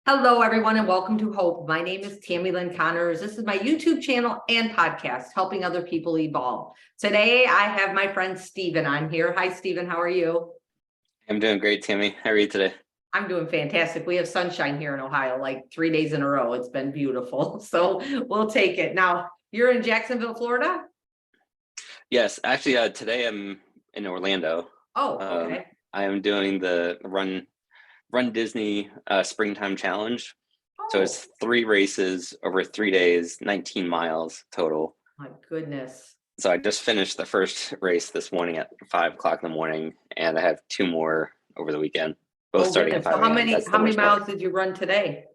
Hello, everyone, and welcome to Hope. My name is Tammy Lynn Connors. This is my YouTube channel and podcast, helping other people evolve. Today, I have my friend Steven on here. Hi, Steven. How are you? I'm doing great, Tammy. How are you today? I'm doing fantastic. We have sunshine here in Ohio, like 3 days in a row. It's been beautiful. So we'll take it. Now, you're in Jacksonville, Florida? Yes, actually, today I'm in Orlando. Oh, okay. I am doing the Run Disney Springtime Challenge. So Oh, it's 3 races over 3 days, 19 miles total. my goodness. So I just finished the first race this morning at 5 o'clock in the morning, and I have 2 more over the weekend, both Oh, starting goodness. at So 5 a.m. That's how the many worst part. miles did you run today?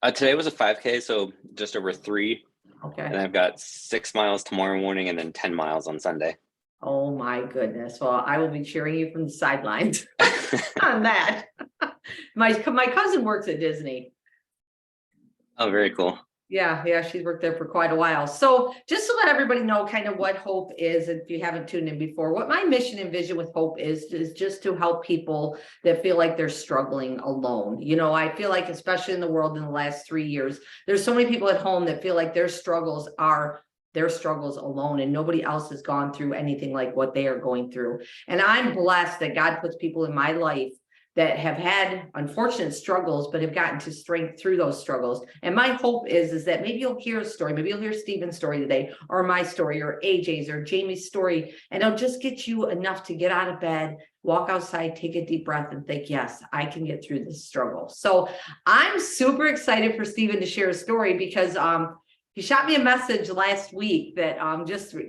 Today was a 5K, so just over 3. Okay. And I've got 6 miles tomorrow morning and then 10 miles on Sunday. Oh, my goodness. Well, I will be cheering you from the sidelines on that. My cousin works at Disney. Oh, very cool. Yeah, she's worked there for quite a while. So just to let everybody know kind of what Hope is, if you haven't tuned in before, what my mission and vision with Hope is just to help people that feel like they're struggling alone. You know, I feel like, especially in the world in the last 3 years, there's so many people at home that feel like their struggles are their struggles alone and nobody else has gone through anything like what they are going through. And I'm blessed that God puts people in my life that have had unfortunate struggles, but have gotten to strength through those struggles. And my hope is that maybe you'll hear a story, maybe you'll hear Steven's story today, or my story, or AJ's, or Jamie's story, and it'll just get you enough to get out of bed, walk outside, take a deep breath, and think, yes, I can get through this struggle. So I'm super excited for Steven to share a story because he shot me a message last week that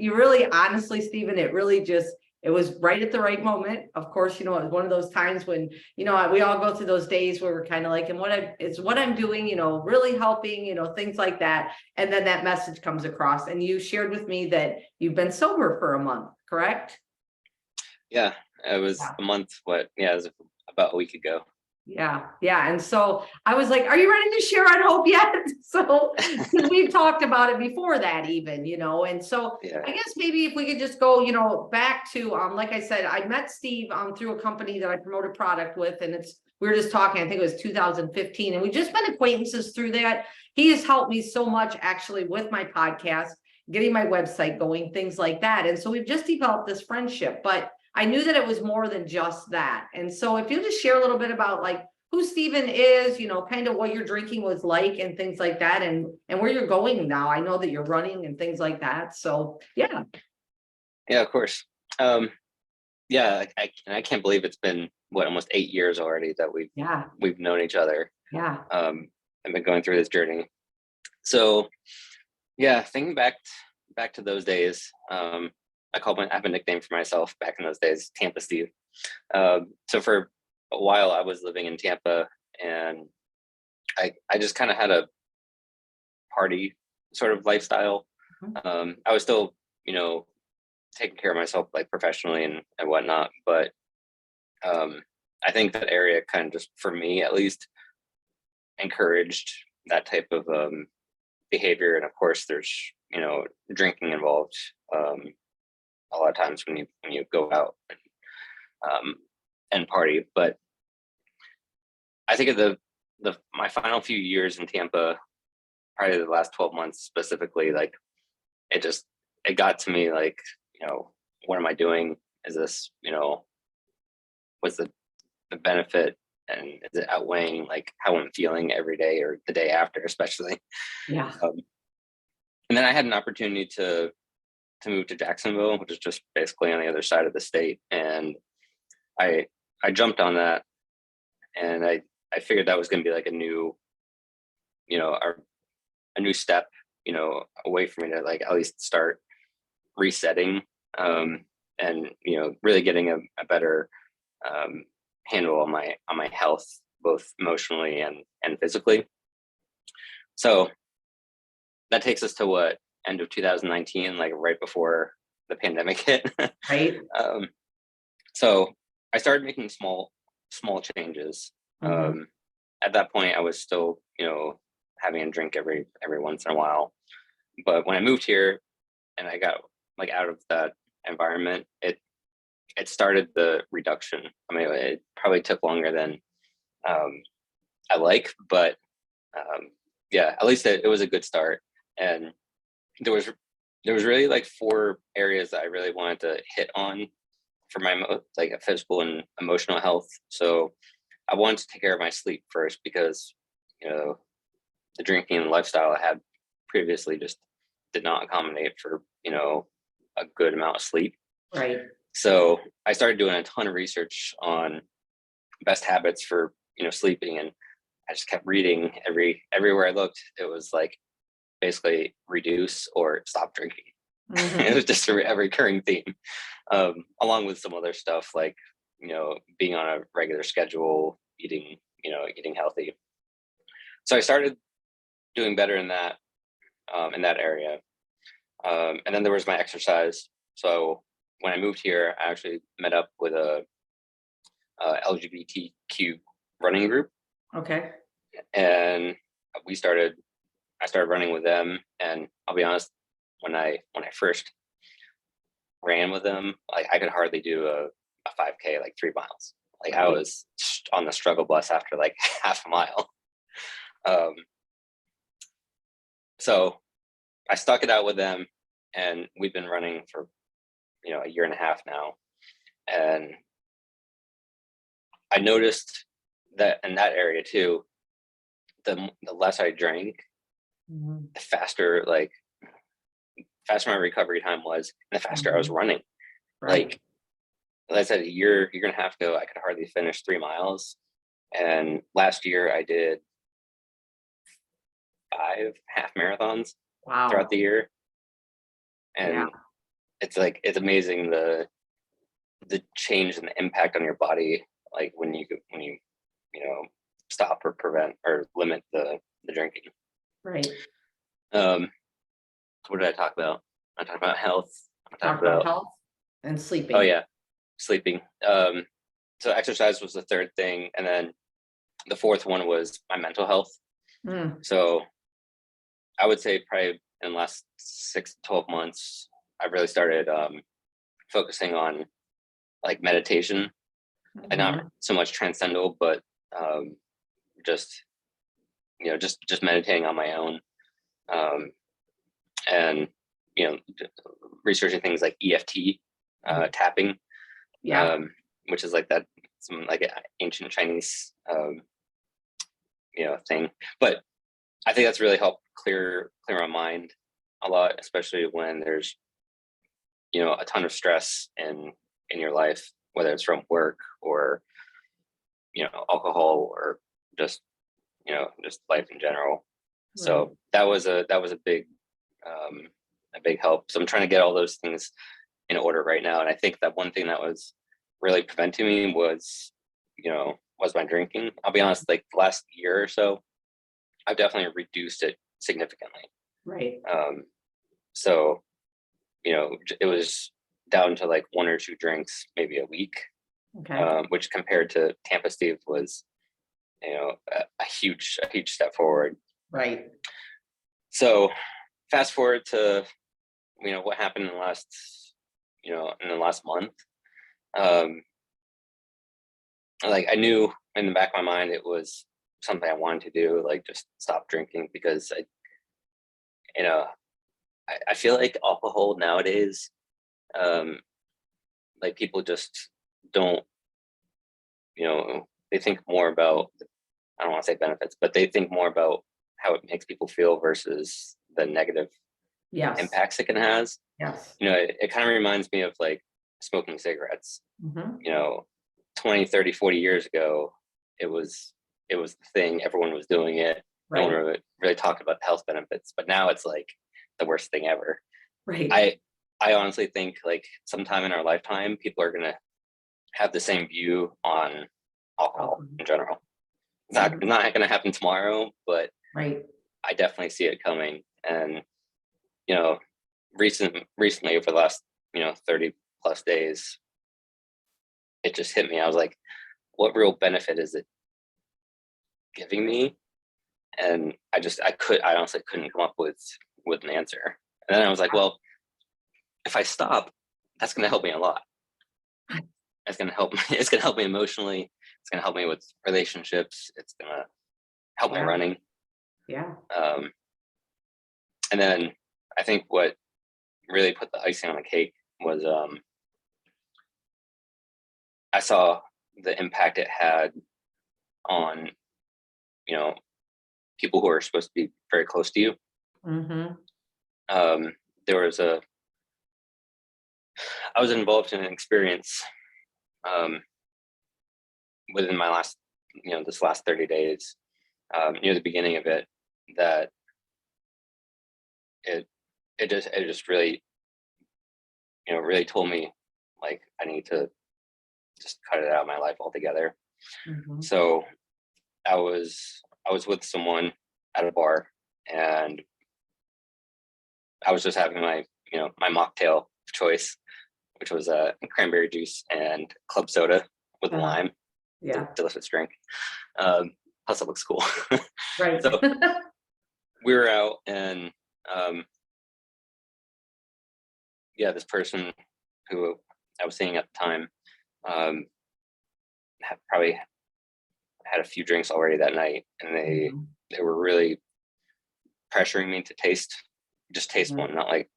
you really, honestly, Steven, it was right at the right moment. Of course, you know, it was one of those times when, you know, we all go through those days where we're kind of like, and what I'm doing, you know, really helping, you know, things like that. And then that message comes across and you shared with me that you've been sober for a month, correct? Yeah, it was a month, it was about a week ago. Yeah. And so I was like, are you ready to share on Hope yet? So we've talked about it before that even, you know, and so Yeah. I guess maybe if we could just go, you know, back to, like I said, I met Steve through a company that I promote a product with, and we were just talking, I think it was 2015, and we've just been acquaintances through that. He has helped me so much actually with my podcast, getting my website going, things like that. And so we've just developed this friendship, but I knew that it was more than just that. And so if you just share a little bit about like who Steven is, you know, kind of what your drinking was like and things like that, and where you're going now. I know that you're running and things like that. So yeah. Yeah, of course. Yeah, I can't believe it's been almost 8 years already that we've known each other. Yeah. I've been going through this journey. So yeah, thinking back to those days, I have a nickname for myself back in those days, Tampa Steve. So for a while I was living in Tampa, and I just kind of had a party sort of lifestyle. I was still, you know, taking care of myself like professionally and whatnot, but I think that area kind of just, for me at least, encouraged that type of behavior. And of course there's, you know, drinking involved a lot of times when you go out and party. But I think of my final few years in Tampa, probably the last 12 months specifically, like it got to me like, you know, what am I doing? Is this, you know, what's the benefit, and is it outweighing like how I'm feeling every day or the day after, especially? Yeah. And then I had an opportunity to move to Jacksonville, which is just basically on the other side of the state. And I jumped on that, and I figured that was going to be like a new, you know, a new step, you know, away for me to like at least start resetting, and, you know, really getting a better handle on my health, both emotionally and physically. So that takes us to end of 2019, like right before the pandemic hit. Right. So I started making small changes. At that point I was still, you know, having a drink every once in a while. But when I moved here and I got like out of that environment, it started the reduction. I mean, it probably took longer than I like, but yeah, at least it was a good start. And there was really like 4 areas that I really wanted to hit on for my like physical and emotional health. So I wanted to take care of my sleep first because, the drinking and lifestyle I had previously just did not accommodate for, a good amount of sleep. Right. So I started doing a ton of research on best habits for, sleeping, and I just kept reading everywhere I looked. It was like basically reduce or stop drinking. It was just a recurring theme, along with some other stuff like, being on a regular schedule, eating healthy. So I started doing better in that area. And then there was my exercise. So when I moved here, I actually met up with a LGBTQ running group, Okay. and I started running with them. And I'll be honest, when I first ran with them, like I could hardly do a 5K, like 3 miles. Like I was on the struggle bus after like half a mile. So I stuck it out with them, and we've been running for, a year and a half now. And I noticed that in that area too, the less I drank, the faster my recovery time was, and the faster I was running. Right. Like I said, a year and a half ago, I could hardly finish 3 miles. And last year I did 5 half marathons Wow. throughout the year. And Yeah. it's amazing the change and the impact on your body, like when you stop or prevent or limit the drinking. Right. What did I talk about? I talked about health. I Talk talked about about, health and sleeping. oh yeah, sleeping. So exercise was the 3rd thing, and then the 4th one was my mental health. So I would say probably in the last 6 to 12 months, I really started focusing on like meditation, and not so much transcendental, but just just meditating on my own, and researching things like EFT, tapping, Yeah. which is like that, some like ancient Chinese thing. But I think that's really helped clear my mind a lot, especially when there's a ton of stress in your life, whether it's from work or alcohol or just just life in general. So that was a big help. So I'm trying to get all those things in order right now. And I think that one thing that was really preventing me was my drinking. I'll be honest, like the last year or so, I've definitely reduced it significantly. Right. So it was down to like 1 or 2 drinks maybe a week. Okay. Which compared to Tampa Steve was a huge step forward. Right. So fast forward to what happened in the last month. Like I knew in the back of my mind it was something I wanted to do, like just stop drinking, because I feel like alcohol nowadays, like people just don't, they think more about, I don't want to say benefits, but they think more about how it makes people feel versus the negative impacts it can has. Yes. It kind of reminds me of like smoking cigarettes. 20, 30, 40 years ago, it was the thing. Everyone was doing it. No one really talked about the health benefits, but now it's like the worst thing ever. Right. I honestly think like sometime in our lifetime, people are gonna have the same view on alcohol in general. It's not going to happen tomorrow, but I definitely see it coming. And recently over the last 30 plus days, it just hit me. I was like, what real benefit is it giving me? And I honestly couldn't come up with an answer. And then I was like, well, if I stop, that's going to help me a lot. It's going to help me emotionally. It's going to help me with relationships. It's going to helped my Yeah. running. Yeah. And then I think what really put the icing on the cake was I saw the impact it had on, you know, people who are supposed to be very close to you. Mm-hmm. There was I was involved in an experience um, within my last, this last 30 days, near the beginning of it, that it it just really, really told me like I need to just cut it out of my life altogether. Mm-hmm. So I was with someone at a bar, and I was just having my my mocktail of choice, which was a cranberry juice and club soda with Uh-huh. lime. Yeah. Delicious drink. Um, Plus, it looks cool. Right. So we were out, and um, yeah, this person who I was seeing at the time um, had probably had a few drinks already that night, and Mhm. they were really pressuring me to just taste Mhm. one, not like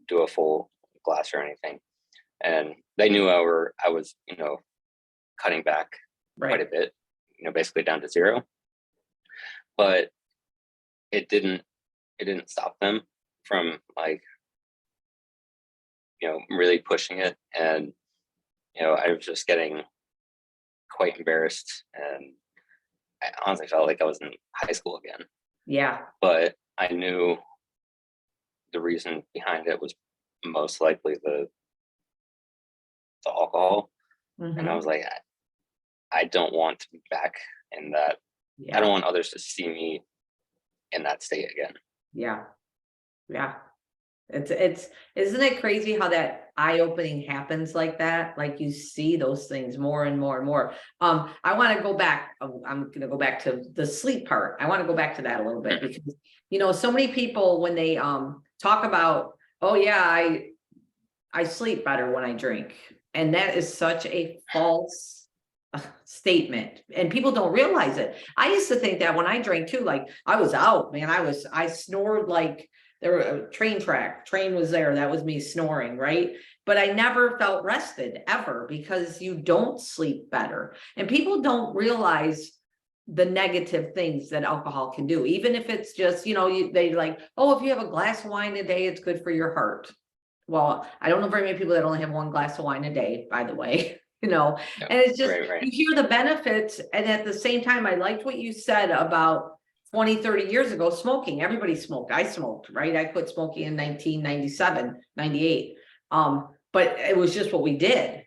do a full glass or anything. And they knew I was cutting back quite a Right. bit, basically down to zero. But it didn't it didn't stop them from like really pushing it. And I was just getting quite embarrassed, and I honestly felt like I was in high school again. Yeah. But I knew the reason behind it was most likely the alcohol. And I Mm-hmm. was like, I don't want to be back in that. I don't Yeah. want others to see me in that state again. Yeah. Yeah. It's isn't it crazy how that eye-opening happens like that? Like you see those things more and more and more. I want to go back. I'm gonna go back to the sleep part. I want to go back to that a little bit Mhm. because so many people when they talk about, oh yeah, I sleep better when I drink. And that is such a false statement. And people don't realize it. I used to think that when I drank too, like I was out, man. I snored like there were a train was there. That was me snoring, right? But I never felt rested ever because you don't sleep better. And people don't realize the negative things that alcohol can do. Even if it's just, they like, oh, if you have a glass of wine a day, it's good for your heart. Well, I don't know very many people that only have one glass of wine a day, by the way, Yeah. and it's just, Right. you hear the benefits. And at the same time, I liked what you said about 20, 30 years ago, smoking. Everybody smoked. I smoked, right? I quit smoking in 1997, 98. But it was just what we did,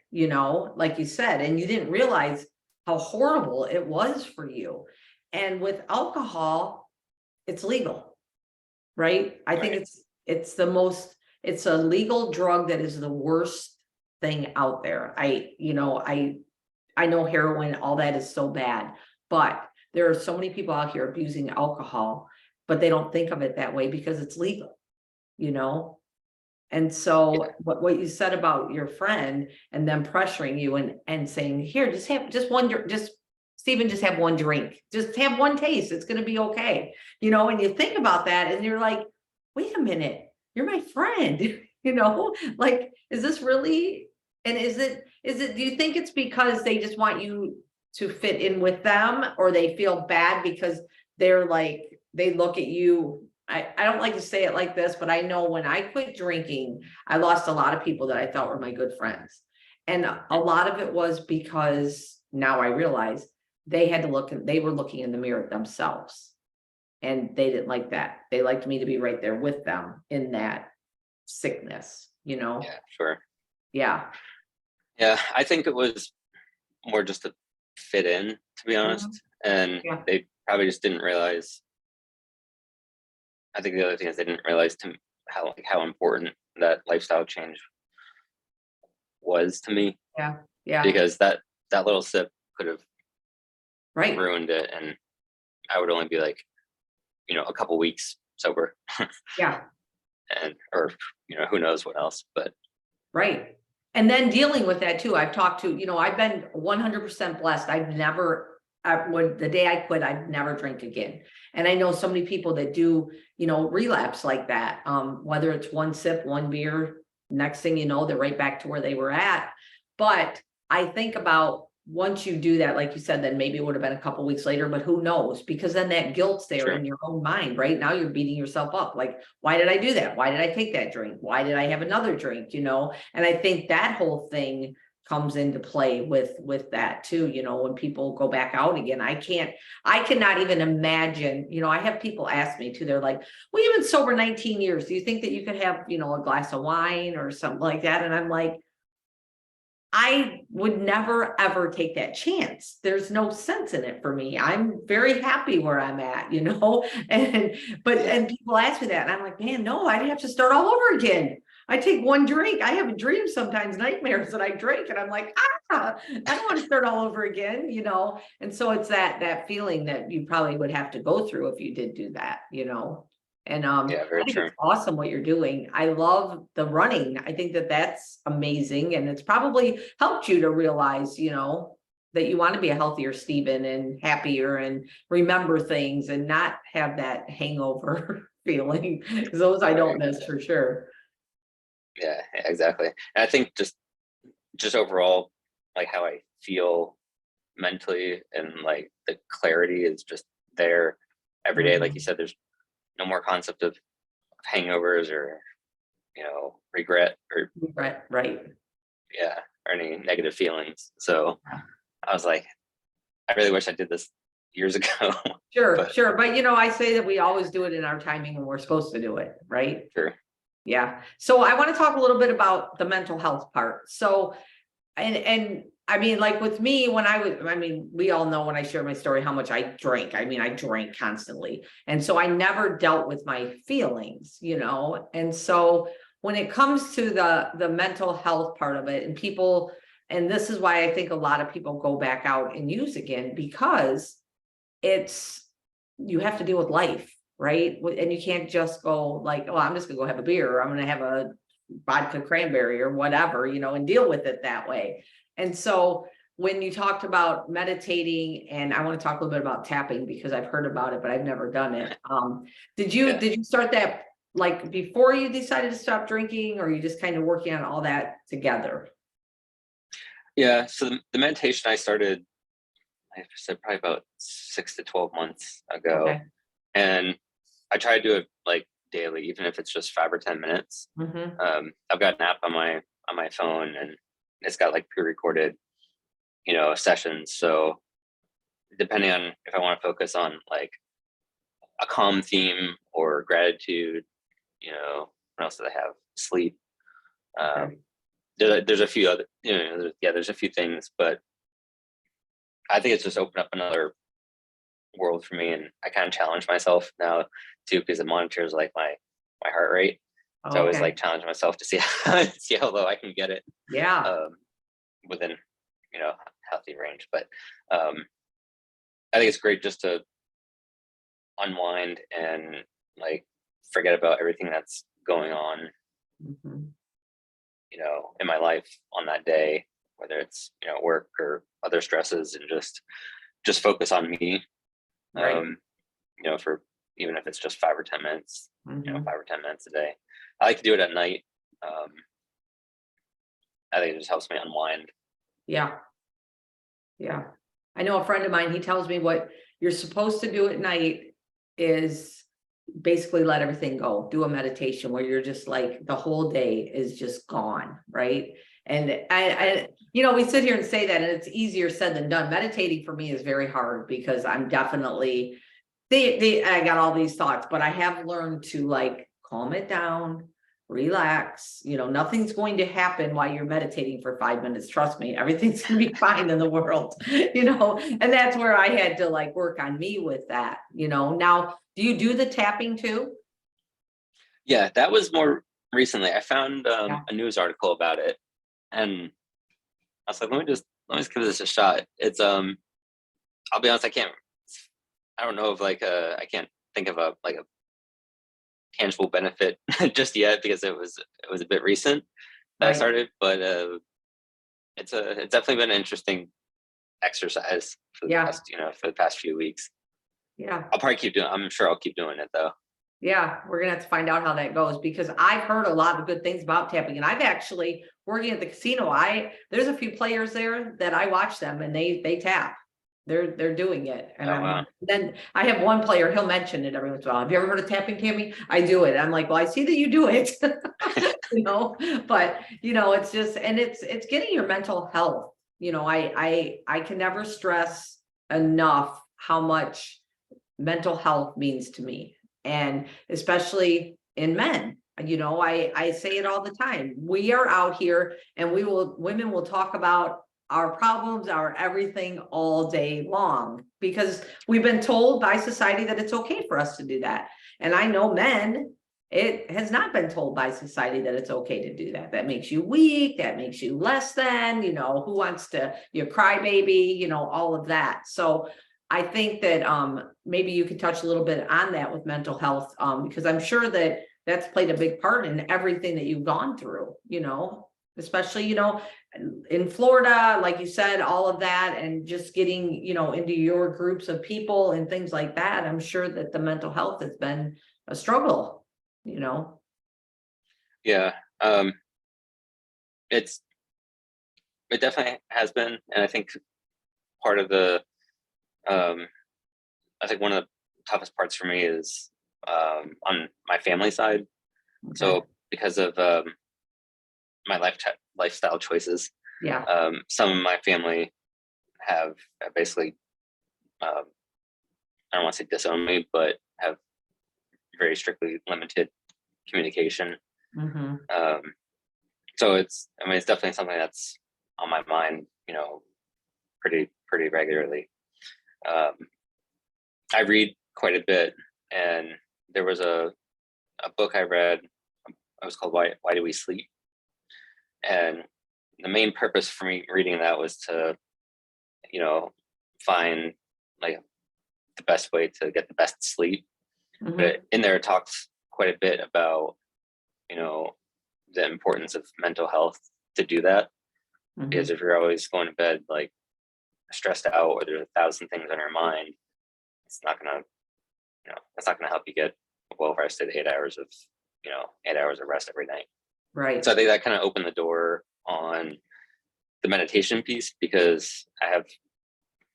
like you said, and you didn't realize how horrible it was for you. And with alcohol, it's legal, right? I think Right. it's the most, it's a legal drug that is the worst thing out there. I know heroin, all that is so bad, but there are so many people out here abusing alcohol, but they don't think of it that way because it's legal, you know? And Yeah. so what you said about your friend and them pressuring you and saying, here, just one, just Stephen, just have one drink, just have one taste. It's going to be okay. And you think about that and you're like, wait a minute, you're my friend, like, is this really, and do you think it's because they just want you to fit in with them or they feel bad because they're like, they look at you. I don't like to say it like this, but I know when I quit drinking, I lost a lot of people that I thought were my good friends. And a lot of it was because now I realize they were looking in the mirror themselves. And they didn't like that. They liked me to be right there with them in that sickness, Yeah. Sure. Yeah. Yeah. I think it was more just to fit in, to be Mhm. honest. And Yeah. they probably just didn't realize. I think the other thing is they didn't realize how important that lifestyle change was to me, Yeah. Yeah. because that little sip could have Right. ruined it, and I would only be like a couple weeks sober, Yeah. and or who knows what else. But Right. And then dealing with that too, I've talked to, I've been 100% blessed. I've never when the day I quit, I'd never drink again. And I know so many people that do, relapse like that. Whether it's one sip, one beer, next thing you know, they're right back to where they were at. But I think about once you do that, like you said, then maybe it would have been a couple weeks later, but who knows? Because then that guilt's there Sure. in your own mind, right? Now you're beating yourself up. Like, why did I do that? Why did I take that drink? Why did I have another drink? And I think that whole thing comes into play with that too. When people go back out again, I cannot even imagine. I have people ask me too, they're like, well, you've been sober 19 years, do you think that you could have a glass of wine or something like that? And I'm like, I would never ever take that chance. There's no sense in it for me. I'm very happy where I'm at, and people ask me that and I'm like, man, no, I'd have to start all over again. I take one drink. I have a dream sometimes, nightmares that I drink, and I'm like, I don't want to start all over again, And so it's that feeling that you probably would have to go through if you did do that. And Yeah, very I think true. it's awesome what you're doing. I love the running. I think that that's amazing, and it's probably helped you to realize, that you want to be a healthier Stephen and happier and remember things and not have that hangover feeling. 'Cause those I don't miss for sure. Yeah, exactly. And I think just overall, like how I feel mentally and like the clarity is just there every day. Like you Mhm. said, there's no more concept of hangovers or regret or Right. yeah or any negative feelings. So I was like, I really wish I did this years ago. Sure, But sure. But I say that we always do it in our timing and we're supposed to do it, right? sure. Yeah. So I want to talk a little bit about the mental health part. So, and I mean, like with me, we all know when I share my story, how much I drank. I mean, I drank constantly. And so I never dealt with my feelings, And so when it comes to the mental health part of it, and this is why I think a lot of people go back out and use again, because you have to deal with life, right? And you can't just go like, oh, I'm just gonna go have a beer, or I'm gonna have a vodka cranberry or whatever, and deal with it that way. And so when you talked about meditating, and I want to talk a little bit about tapping because I've heard about it, but I've never done it. Did you Yeah. did you start that like before you decided to stop drinking, or you just kind of working on all that together? Yeah. So the meditation I started, I said probably about 6 to 12 months ago. Okay. And I try to do it like daily, even if it's just 5 or 10 minutes. Hmm. I've got an app on my phone, and it's got like pre-recorded, sessions. So depending on if I want to focus on like a calm theme or gratitude, what else do I have? Sleep. Okay. There's a few other, there's a few things, but I think it's just opened up another world for me, and I kind of challenge myself now too, because it monitors like my heart rate. So I always Okay. like challenge myself to see see how low I can get it Yeah. um, within healthy range. But I think it's great just to unwind and like forget about everything that's going on, Mhm. in my life on that day, whether it's work or other stresses, and just focus on me. Right. For even if it's just 5 or 10 minutes, Mhm. 5 or 10 minutes a day. I like to do it at night. Um, I think it just helps me unwind. Yeah. Yeah. I know a friend of mine, he tells me what you're supposed to do at night is basically let everything go. Do a meditation where you're just like the whole day is just gone, right? And we sit here and say that, and it's easier said than done. Meditating for me is very hard because I'm definitely I got all these thoughts, but I have learned to like calm it down, relax. Nothing's going to happen while you're meditating for 5 minutes. Trust me, everything's going to be fine in the world, and that's where I had to like work on me with that. Now, do you do the tapping too? Yeah, that was more recently. I found Yeah. a news article about it, and I was like, let me just give this a shot. It's I'll be honest, I don't know if I can't think of a tangible benefit just yet, because it was a bit recent that I Right. started, but it's definitely been an interesting exercise for the Yeah. past, for the past few weeks. Yeah. I'll probably keep doing. I'm sure I'll keep doing it though. Yeah, we're gonna have to find out how that goes because I've heard a lot of good things about tapping, and I've actually working at the casino. There's a few players there that I watch them and they tap. They're doing it, and Oh, wow. then I have one player. He'll mention it every once in a while. Have you ever heard of tapping, Tammy? I do it. I'm like, well, I see that you do it, but it's just and it's getting your mental health. I can never stress enough how much mental health means to me, and especially in men. I say it all the time. We are out here and women will talk about our problems, our everything all day long because we've been told by society that it's okay for us to do that. And I know men, it has not been told by society that it's okay to do that. That makes you weak, that makes you less than, who wants to, you crybaby, all of that. So I think that maybe you could touch a little bit on that with mental health, because I'm sure that that's played a big part in everything that you've gone through, especially, in Florida, like you said, all of that, and just getting, into your groups of people and things like that. I'm sure that the mental health has been a struggle, Yeah. It definitely has been. And I think part of I think one of the toughest parts for me is on my family side. Okay. So because of my lifestyle choices, Yeah. some of my family have basically, I don't want to say disowned me, but have very strictly limited communication. Mm-hmm. So it's definitely something that's on my mind, pretty regularly. I read quite a bit, and there was a book I read. It was called Why Do We Sleep? And the main purpose for me reading that was to, find like the best way to get the best sleep. Mm-hmm. But in there it talks quite a bit about, the importance of mental health to do that. Mm-hmm. Because if you're always going to bed like stressed out or there's 1,000 things on your mind, it's not gonna help you get well rested 8 hours of 8 hours of rest every night. Right. So I think that kind of opened the door on the meditation piece because I have,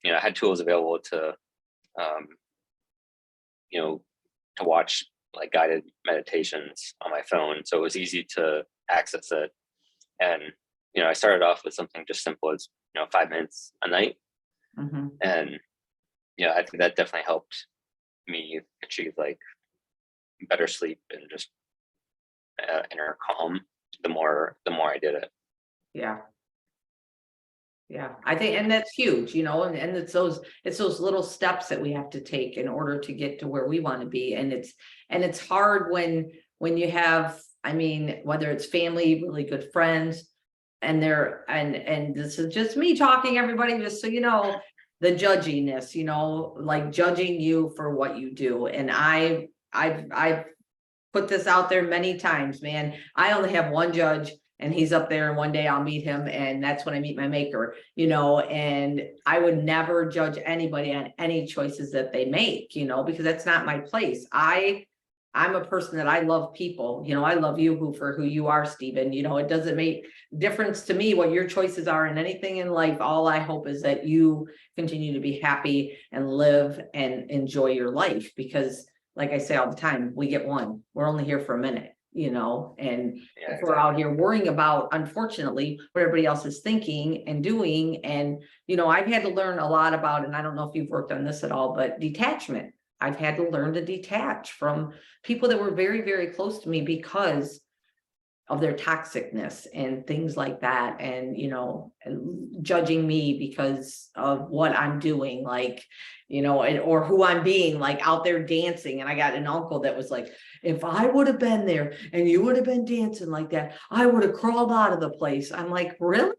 I had tools available to, to watch like guided meditations on my phone. So it was easy to access it. And, I started off with something just simple as, 5 minutes a night. Mm-hmm. And, I think that definitely helped me achieve like better sleep and just inner calm the more I did it. Yeah. Yeah, I think, and that's huge, and it's those little steps that we have to take in order to get to where we want to be. And it's hard when you have, whether it's family, really good friends, and and this is just me talking, everybody, just so you know, the judginess, like judging you for what you do. And I've put this out there many times, man. I only have one judge, and he's up there, and one day I'll meet him, and that's when I meet my maker, and I would never judge anybody on any choices that they make, because that's not my place. I'm a person that I love people, I love you for who you are, Stephen. It doesn't make difference to me what your choices are in anything in life. All I hope is that you continue to be happy and live and enjoy your life, because like I say all the time, we get one. We're only here for a minute, and if we're out here worrying about, unfortunately, what everybody else is thinking and doing. And, I've had to learn a lot about, and I don't know if you've worked on this at all, but detachment. I've had to learn to detach from people that were very, very close to me because of their toxicness and things like that. And, and judging me because of what I'm doing, like, or who I'm being, like out there dancing. And I got an uncle that was like, if I would have been there and you would have been dancing like that, I would have crawled out of the place. I'm like, really?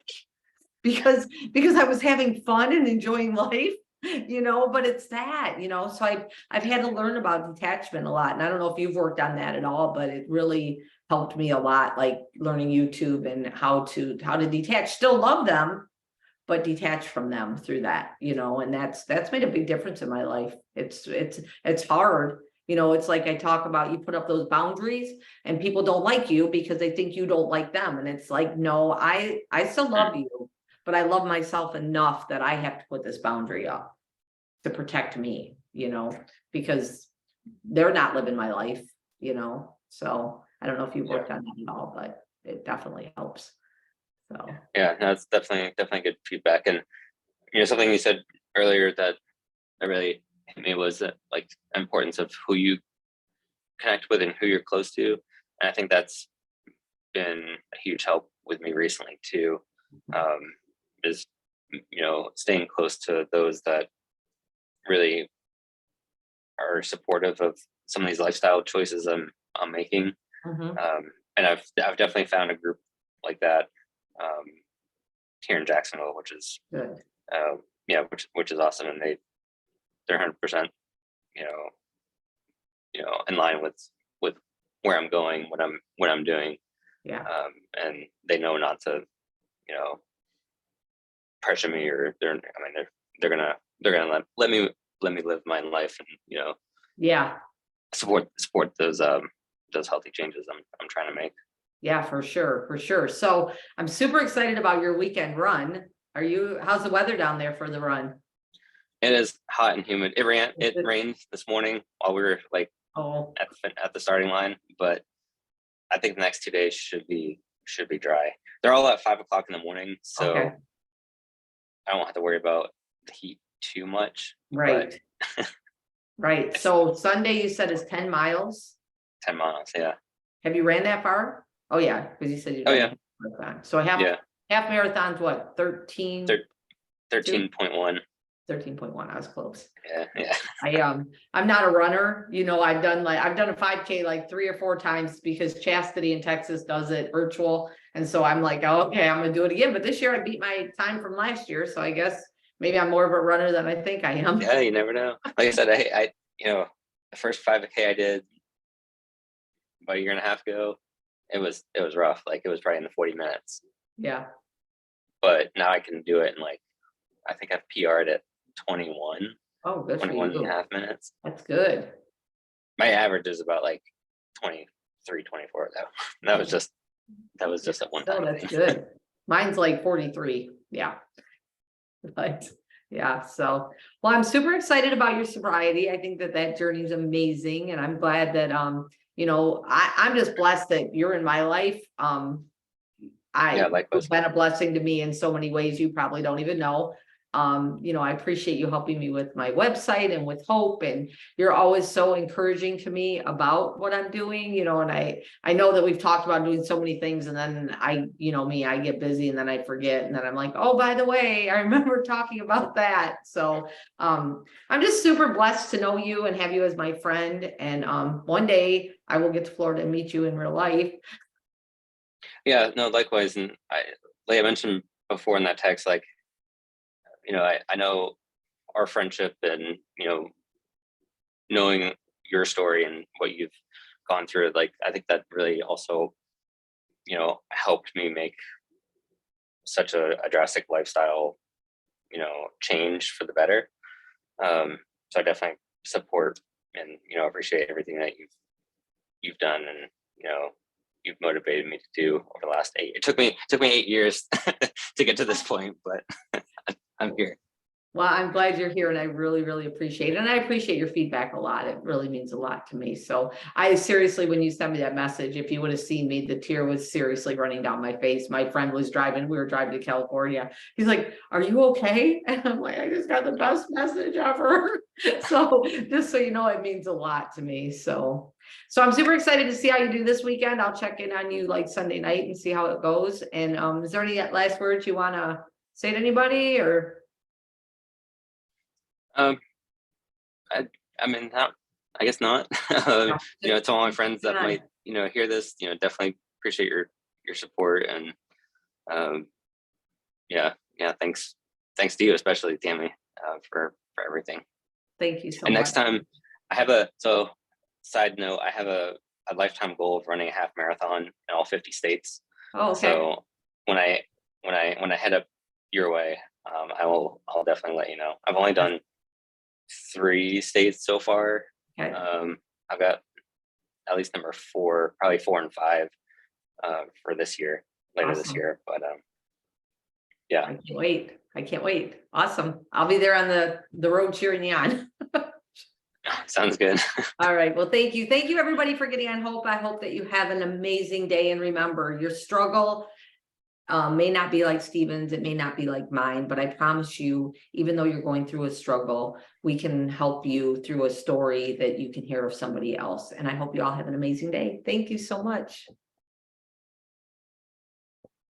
Because I was having fun and enjoying life. But it's that, so I've had to learn about detachment a lot. And I don't know if you've worked on that at all, but it really helped me a lot, like learning YouTube and how to detach, still love them, but detach from them through that, and that's made a big difference in my life. It's hard. It's like I talk about, you put up those boundaries and people don't like you because they think you don't like them. And it's like, no, I still love you, but I love myself enough that I have to put this boundary up to protect me, because they're not living my life, so I don't know if you've worked on that at all, but it definitely helps. So Yeah, no, it's definitely good feedback. And something you said earlier that really hit me was that, like, importance of who you connect with and who you're close to. And I think that's been a huge help with me recently too. Is staying close to those that really are supportive of some of these lifestyle choices I'm making. And I've definitely found a group like that here in Jacksonville, which is good. which is awesome, and they're 100%, in line with where I'm going, what I'm doing, Yeah. and they know not to, pressure me, or they're gonna let me live my life, and Yeah. support those healthy changes I'm trying to make. Yeah, for sure. For sure. So I'm super excited about your weekend run. How's the weather down there for the run? It is hot and humid. It rained this morning while we were like Oh, at the starting line, but I think the next 2 days should be dry. They're all at 5 o'clock in the morning, so okay. I don't have to worry about the heat too much. Right. Right. So Sunday you said is 10 miles. 10 miles, yeah. Have you ran that far? Oh yeah, because you said you Oh done yeah, marathon. So half marathon's what, 13? 13.1. 13.1. I was close. Yeah. I'm not a runner. I've done a 5K like 3 or 4 times because Chastity in Texas does it virtual. And so I'm like, oh, okay, I'm gonna do it again. But this year I beat my time from last year. So I guess maybe I'm more of a runner than I think I am. Yeah, you never know. Like I said, I the first 5K I did about a year and a half ago, it was rough. Like, it was probably in the 40 minutes. Yeah. But now I can do it in, like, I think I've PR'd at 21. Oh, good for 21 you. and a half minutes. That's good. My average is about like 23, 24 though. That was just at one time. Oh, that's good. Mine's like 43. Yeah. But yeah, so, well, I'm super excited about your sobriety. I think that journey is amazing. And I'm glad that, I'm just blessed that you're in my life. Likewise. It's been a blessing to me in so many ways you probably don't even know. I appreciate you helping me with my website and with Hope, and you're always so encouraging to me about what I'm doing, and I know that we've talked about doing so many things, and then I get busy and then I forget, and then I'm like, oh, by the way, I remember talking about that. So I'm just super blessed to know you and have you as my friend, and one day I will get to Florida and meet you in real life. Yeah, no, likewise. And like I mentioned before in that text, like, I know our friendship, and, knowing your story and what you've gone through, like, I think that really also, helped me make such a drastic lifestyle, change for the better. So I definitely support and, appreciate everything that you've done, and, you've motivated me to do over the last 8. It took me 8 years to get to this point, but I'm here. Well, I'm glad you're here, and I really, really appreciate it. And I appreciate your feedback a lot. It really means a lot to me. So I seriously, when you sent me that message, if you would have seen me, the tear was seriously running down my face. My friend was driving. We were driving to California. He's like, are you okay? And I'm like, I just got the best message ever. So just so you know, it means a lot to me. So I'm super excited to see how you do this weekend. I'll check in on you like Sunday night and see how it goes. And is there any last words you want to say to anybody, or? I mean, not, I guess not. To all my friends that might, hear this, definitely appreciate your support, and thanks to you, especially Tammy, for everything. Thank you so much. And next time, side note, I have a lifetime goal of running a half marathon in all 50 states. Oh, okay. So when I head up your way, I'll definitely let you know. I've only done 3 states so far. Okay. I've got at least number 4, probably 4 and 5 for this year, later this Awesome. year. But yeah, I can't wait. I can't wait. Awesome. I'll be there on the road cheering you on. sounds good. All right. Well, thank you. Thank you everybody for getting on Hope. I hope that you have an amazing day, and remember, your struggle may not be like Steven's, it may not be like mine, but I promise you, even though you're going through a struggle, we can help you through a story that you can hear of somebody else. And I hope you all have an amazing day. Thank you so much.